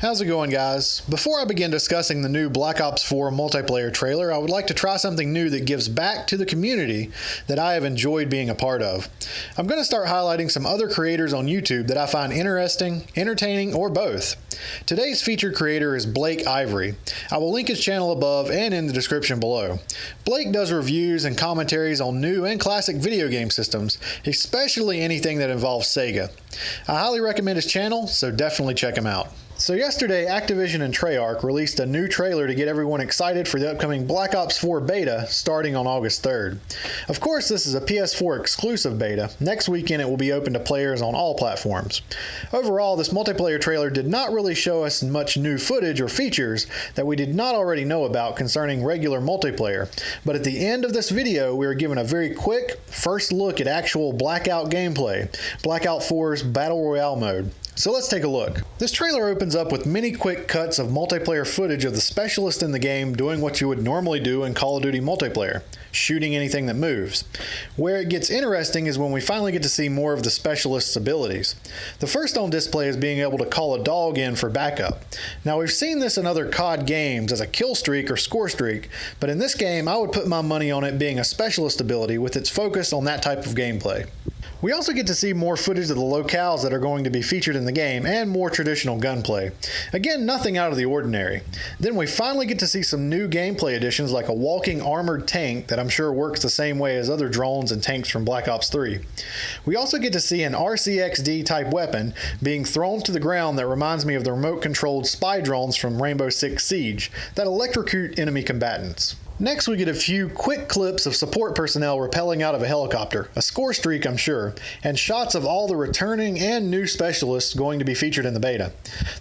How's it going, guys? Before I begin discussing the new Black Ops 4 multiplayer trailer, I would like to try something new that gives back to the community that I have enjoyed being a part of. I'm going to start highlighting some other creators on YouTube that I find interesting, entertaining, or both. Today's featured creator is Blake Ivory. I will link his channel above and in the description below. Blake does reviews and commentaries on new and classic video game systems, especially anything that involves Sega. I highly recommend his channel, so definitely check him out. So yesterday, Activision and Treyarch released a new trailer to get everyone excited for the upcoming Black Ops 4 beta starting on August 3rd. Of course, this is a PS4 exclusive beta. Next weekend it will be open to players on all platforms. Overall, this multiplayer trailer did not really show us much new footage or features that we did not already know about concerning regular multiplayer, but at the end of this video we are given a very quick first look at actual Blackout gameplay, Blackout 4's Battle Royale mode. So let's take a look. This trailer opens up with many quick cuts of multiplayer footage of the specialist in the game doing what you would normally do in Call of Duty multiplayer, shooting anything that moves. Where it gets interesting is when we finally get to see more of the specialist's abilities. The first on display is being able to call a dog in for backup. Now we've seen this in other COD games as a kill streak or score streak, but in this game I would put my money on it being a specialist ability with its focus on that type of gameplay. We also get to see more footage of the locales that are going to be featured in the game and more traditional gunplay. Again, nothing out of the ordinary. Then we finally get to see some new gameplay additions like a walking armored tank that I'm sure works the same way as other drones and tanks from Black Ops 3. We also get to see an RCXD type weapon being thrown to the ground that reminds me of the remote controlled spy drones from Rainbow Six Siege that electrocute enemy combatants. Next, we get a few quick clips of support personnel rappelling out of a helicopter, a score streak I'm sure, and shots of all the returning and new specialists going to be featured in the beta.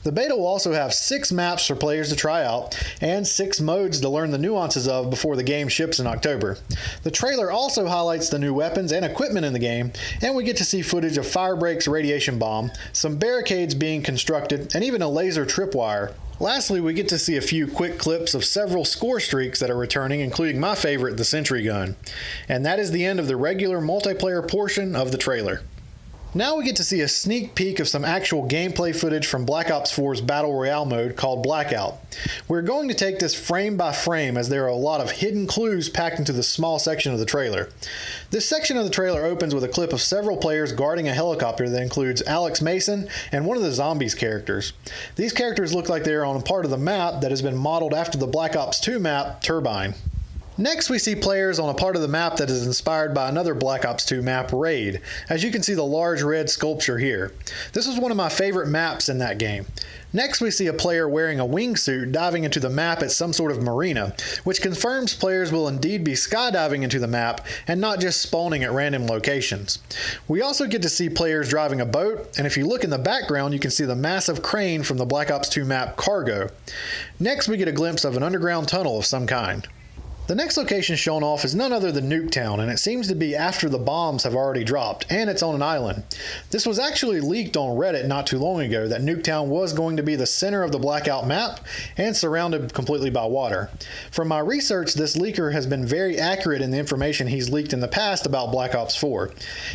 The beta will also have 6 maps for players to try out, and 6 modes to learn the nuances of before the game ships in October. The trailer also highlights the new weapons and equipment in the game, and we get to see footage of Firebreak's radiation bomb, some barricades being constructed, and even a laser tripwire. Lastly, we get to see a few quick clips of several score streaks that are returning, including my favorite, the sentry gun. And that is the end of the regular multiplayer portion of the trailer. Now we get to see a sneak peek of some actual gameplay footage from Black Ops 4's Battle Royale mode called Blackout. We're going to take this frame by frame as there are a lot of hidden clues packed into the small section of the trailer. This section of the trailer opens with a clip of several players guarding a helicopter that includes Alex Mason and one of the zombies characters. These characters look like they are on a part of the map that has been modeled after the Black Ops 2 map, Turbine. Next, we see players on a part of the map that is inspired by another Black Ops 2 map, Raid, as you can see the large red sculpture here. This is one of my favorite maps in that game. Next, we see a player wearing a wingsuit diving into the map at some sort of marina, which confirms players will indeed be skydiving into the map and not just spawning at random locations. We also get to see players driving a boat, and if you look in the background, you can see the massive crane from the Black Ops 2 map, Cargo. Next, we get a glimpse of an underground tunnel of some kind. The next location shown off is none other than Nuketown, and it seems to be after the bombs have already dropped, and it's on an island. This was actually leaked on Reddit not too long ago that Nuketown was going to be the center of the Blackout map and surrounded completely by water. From my research, this leaker has been very accurate in the information he's leaked in the past about Black Ops 4.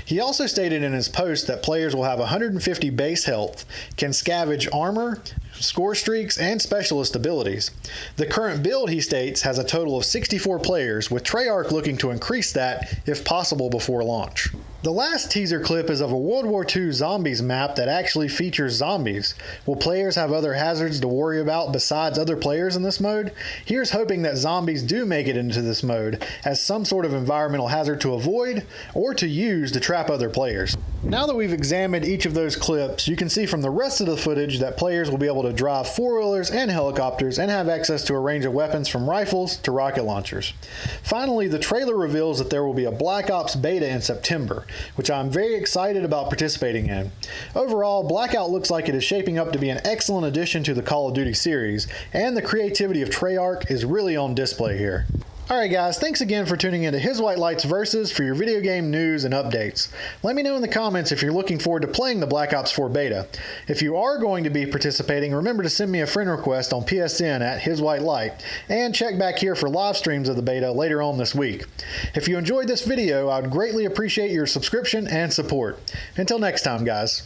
He also stated in his post that players will have 150 base health, can scavenge armor, score streaks, and specialist abilities. The current build, he states, has a total of 64 players, with Treyarch looking to increase that if possible before launch. The last teaser clip is of a World War II zombies map that actually features zombies. Will players have other hazards to worry about besides other players in this mode? Here's hoping that zombies do make it into this mode as some sort of environmental hazard to avoid or to use to trap other players. Now that we've examined each of those clips, you can see from the rest of the footage that players will be able to drive four-wheelers and helicopters and have access to a range of weapons from rifles to rocket launchers. Finally, the trailer reveals that there will be a Black Ops beta in September, which I'm very excited about participating in. Overall, Blackout looks like it is shaping up to be an excellent addition to the Call of Duty series, and the creativity of Treyarch is really on display here. Alright guys, thanks again for tuning into HISWHITELIGH'S Versus for your video game news and updates. Let me know in the comments if you're looking forward to playing the Black Ops 4 beta. If you are going to be participating, remember to send me a friend request on PSN at HISWHITELIGHT, and check back here for live streams of the beta later on this week. If you enjoyed this video, I would greatly appreciate your subscription and support. Until next time guys.